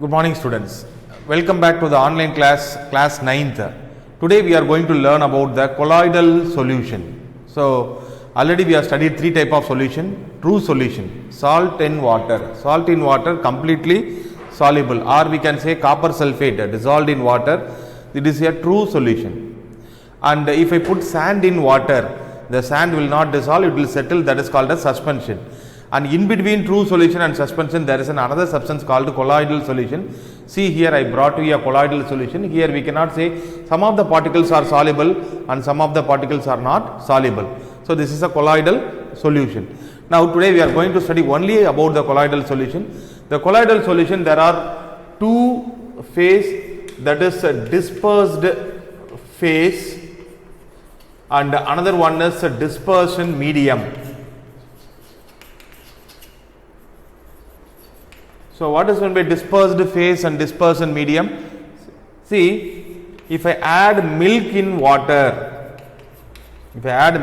Good morning students. Welcome back to the online class 9th. Today we are going to learn about the colloidal solution. So already we have studied three type of solution. True solution, salt in water. Salt in water completely soluble, or we can say copper sulfate dissolved in water. It is a true solution. And if I put sand in water, the sand will not dissolve, it will settle, that is called as suspension. And in between true solution and suspension there is another substance called colloidal solution. See here I brought you a colloidal solution. Here we cannot say some of the particles are soluble and some of the particles are not soluble. So this is a colloidal solution. Now today we are going to study only about the colloidal solution. The colloidal solution, there are two phase, that is a dispersed phase and another one is a dispersion medium. So what is meant by dispersed phase and dispersion medium? See, if I add milk in water, the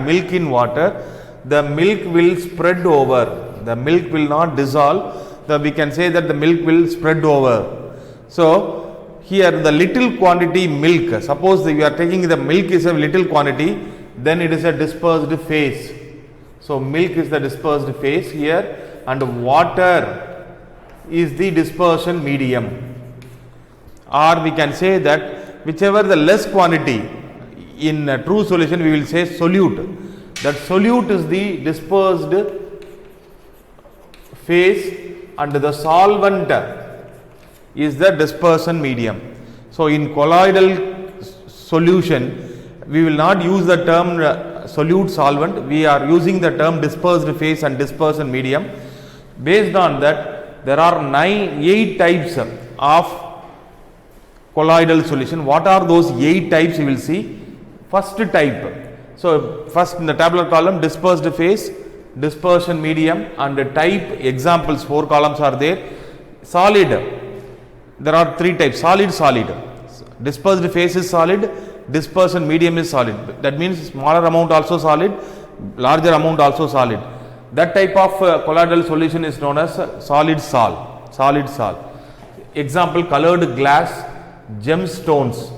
milk will spread over. The milk will not dissolve. We can say that the milk will spread over. So here the little quantity milk, suppose we are taking the milk is a little quantity, then it is a dispersed phase. So milk is the dispersed phase here and water is the dispersion medium. Or we can say that whichever the less quantity in a true solution, we will say solute. That solute is the dispersed phase and the solvent is the dispersion medium. So in colloidal solution, we will not use the term solute solvent, we are using the term dispersed phase and dispersion medium. Based on that, there are 8 types of colloidal solution. What are those 8 types? You will see. First type. So first in the tabular column, dispersed phase, dispersion medium and type examples, 4 columns are there. Solid. There are 3 types. Solid. Dispersed phase is solid, dispersion medium is solid. That means smaller amount also solid, larger amount also solid. That type of colloidal solution is known as solid salt. Example, colored glass, gemstones.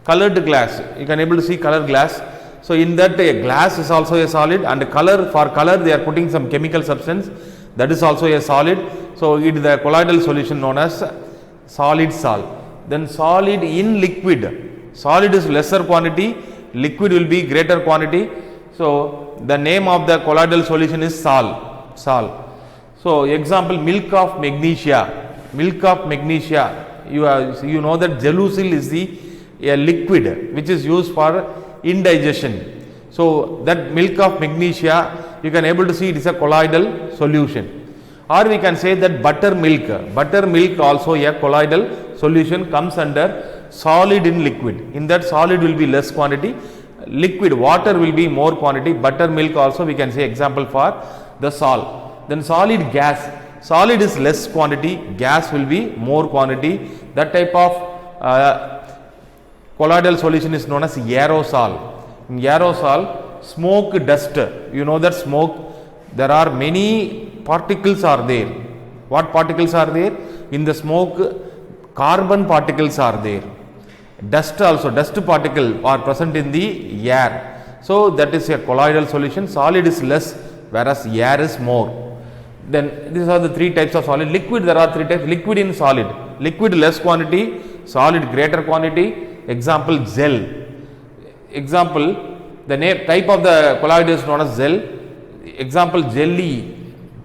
Colored glass, you can able to see colored glass. So in that glass is also a solid, and for color they are putting some chemical substance, that is also a solid. So it is the colloidal solution known as solid salt. Then solid in liquid. Solid is lesser quantity, liquid will be greater quantity. So the name of the colloidal solution is sal. So example, milk of magnesia. You know that gelusil is a liquid which is used for indigestion. So that milk of magnesia, you can able to see it is a colloidal solution. Or we can say that buttermilk also a colloidal solution, comes under solid in liquid. In that solid will be less quantity, liquid water will be more quantity. Buttermilk also we can say example for the salt. Then solid gas. Solid is less quantity, gas will be more quantity. That type of colloidal solution is known as aerosol. In aerosol, smoke dust. You know that smoke, there are many particles are there. What particles are there? In the smoke, carbon particles are there. Dust also, dust particle are present in the air. So that is a colloidal solution. Solid is less, whereas air is more. Then these are the 3 types of solid. Liquid, there are 3 types. Liquid in solid. Liquid less quantity, solid greater quantity. Example, gel. Example, the type of the colloid is known as gel. Example, jelly,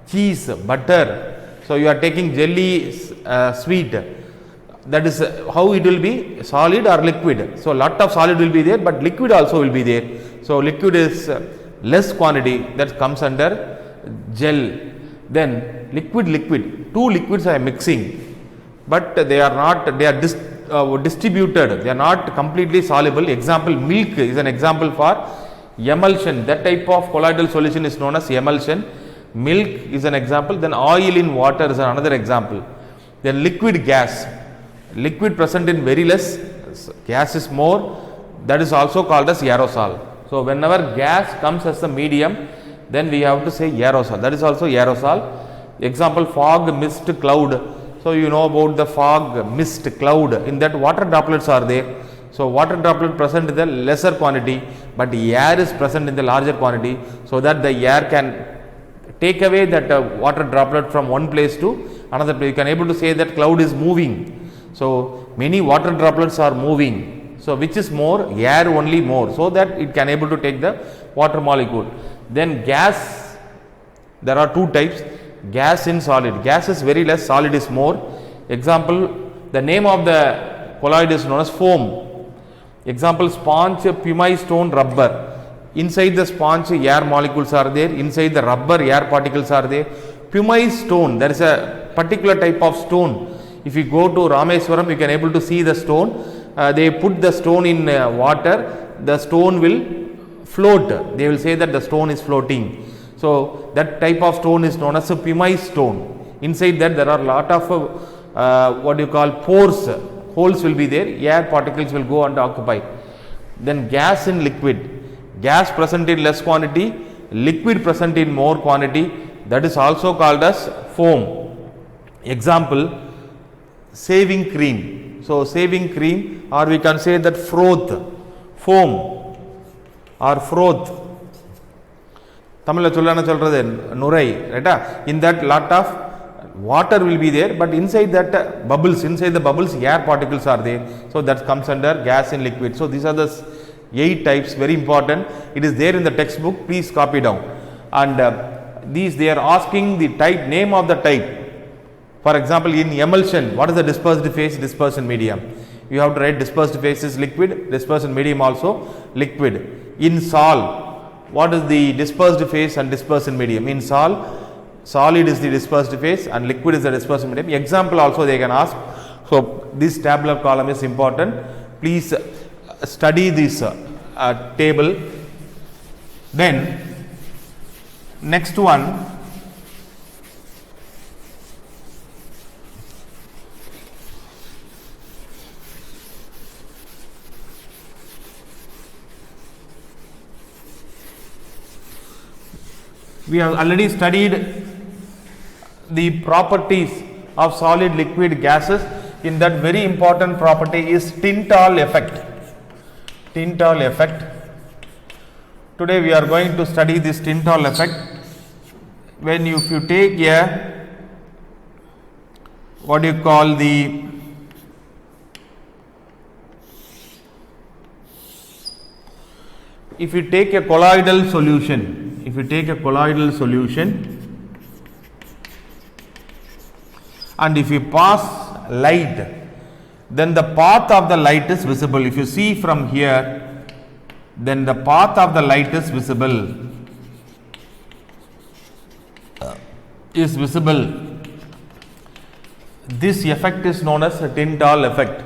cheese, butter. So you are taking jelly, sweet. That is how it will be, solid or liquid. So lot of solid will be there, but liquid also will be there. So liquid is less quantity, that comes under gel. Then liquid, 2 liquids are mixing, but they are not, they are distributed, they are not completely soluble. Example, milk is an example for emulsion. That type of colloidal solution is known as emulsion. Milk is an example. Then oil in water is another example. Then liquid gas. Liquid present in very less, gas is more, that is also called as aerosol. So whenever gas comes as a medium, then we have to say aerosol, that is also aerosol. Example, fog, mist, cloud. So you know about the fog, mist, cloud, in that water droplets are there. So water droplet present in the lesser quantity, but air is present in the larger quantity, so that the air can take away that water droplet from one place to another place. You can able to say that cloud is moving. So many water droplets are moving. So which is more? Air only more, so that it can able to take the water molecule. Then gas, there are two types, gas in solid. Gas is very less, solid is more. Example, the name of the colloid is known as foam. Example, sponge, pumice stone, rubber. Inside the sponge air molecules are there, inside the rubber air particles are there. Pumice stone, there is a particular type of stone. If you go to Rameswaram, you can able to see the stone. They put the stone in water, the stone will float. They will say that the stone is floating. So that type of stone is known as a pumice stone. Inside that there are lot of what you call pores, holes will be there, air particles will go and occupy. Then gas in liquid. Gas present in less quantity, liquid present in more quantity, that is also called as foam. Example, shaving cream. So saving cream, or we can say that froth, foam or froth. Tamil sollana solradhu nurai, right? In that lot of water will be there, but inside that bubbles, inside the bubbles air particles are there. So that comes under gas in liquid. So these are the 8 types, very important. It is there in the textbook, please copy down. And these they are asking the type, name of the type. For example, in emulsion, what is the dispersed phase, dispersion medium? You have to write dispersed phase is liquid, dispersion medium also liquid. In sol, what is the dispersed phase and dispersion medium? In sol, solid is the dispersed phase and liquid is the dispersion medium. Example also they can ask. So this tabular column is important. Please study this table. Then next one, we have already studied the properties of solid, liquid, gases. In that, very important property is Tyndall effect. Tyndall effect. Today we are going to study this Tyndall effect. When if you take a what you call the if you take a colloidal solution, and if you pass light, then the path of the light is visible. If you see from here, then the path of the light is visible. This effect is known as a Tyndall effect.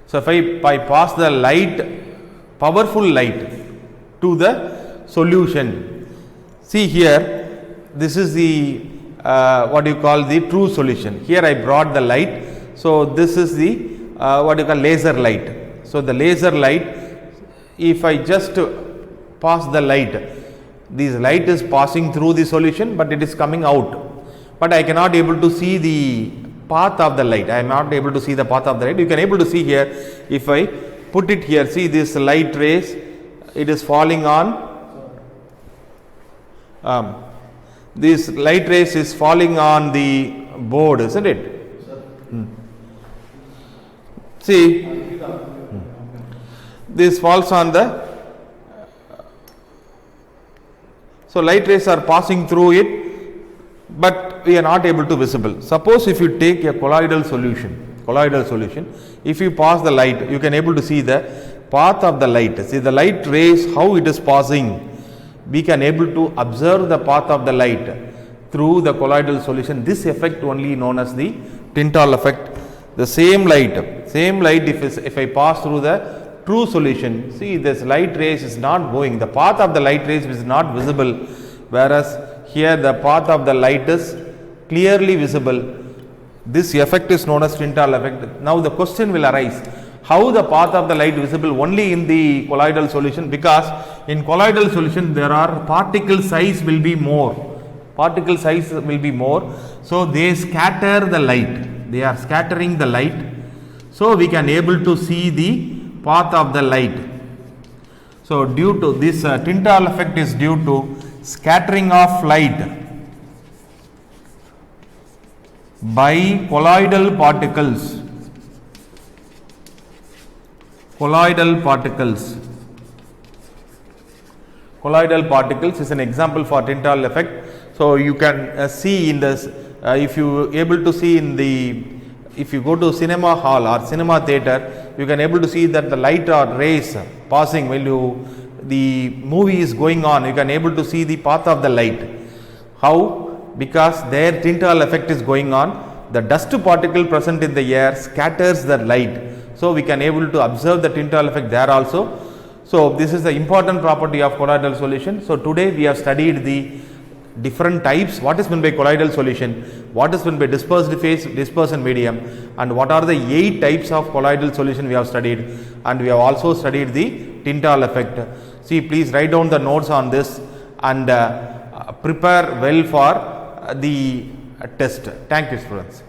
So if I pass the light, powerful light to the solution, see here, this is the what you call the true solution. Here I brought the light, so this is the what you call laser light. So the laser light, if I just pass the light, this light is passing through the solution, but it is coming out, but I cannot able to see the path of the light. I am not able to see the path of the light. You can able to see here, if I put it here, see this light rays, it is falling on this light rays is falling on the board, isn't it? See, this falls on the, so light rays are passing through it, but we are not able to visible. Suppose if you take a colloidal solution, if you pass the light, you can able to see the path of the light. See the light rays, how it is passing. We can able to observe the path of the light through the colloidal solution. This effect only known as the Tyndall effect. The same light if I pass through the true solution, see this light rays is not going, the path of the light rays is not visible, whereas here the path of the light is clearly visible. This effect is known as Tyndall effect. Now the question will arise, how the path of the light visible only in the colloidal solution? Because in colloidal solution there are particle size will be more, so they scatter the light. they are scattering the light, so we can able to see the path of the light. So due to this Tyndall effect is due to scattering of light by colloidal particles. Colloidal particles. Colloidal particles is an example for Tyndall effect. So you can see in this, if you able to see in the, if you go to cinema hall or cinema theater, you can able to see that the light or rays passing when the movie is going on, you can able to see the path of the light. How? Because their Tyndall effect is going on, the dust particle present in the air scatters the light. So we can able to observe the Tyndall effect there also. So this is the important property of colloidal solution. So today we have studied the different types, what is meant by colloidal solution, what is meant by dispersed phase, dispersion medium, and what are the 8 types of colloidal solution we have studied, and we have also studied the Tyndall effect. See, please write down the notes on this and prepare well for the test. Thank you, students.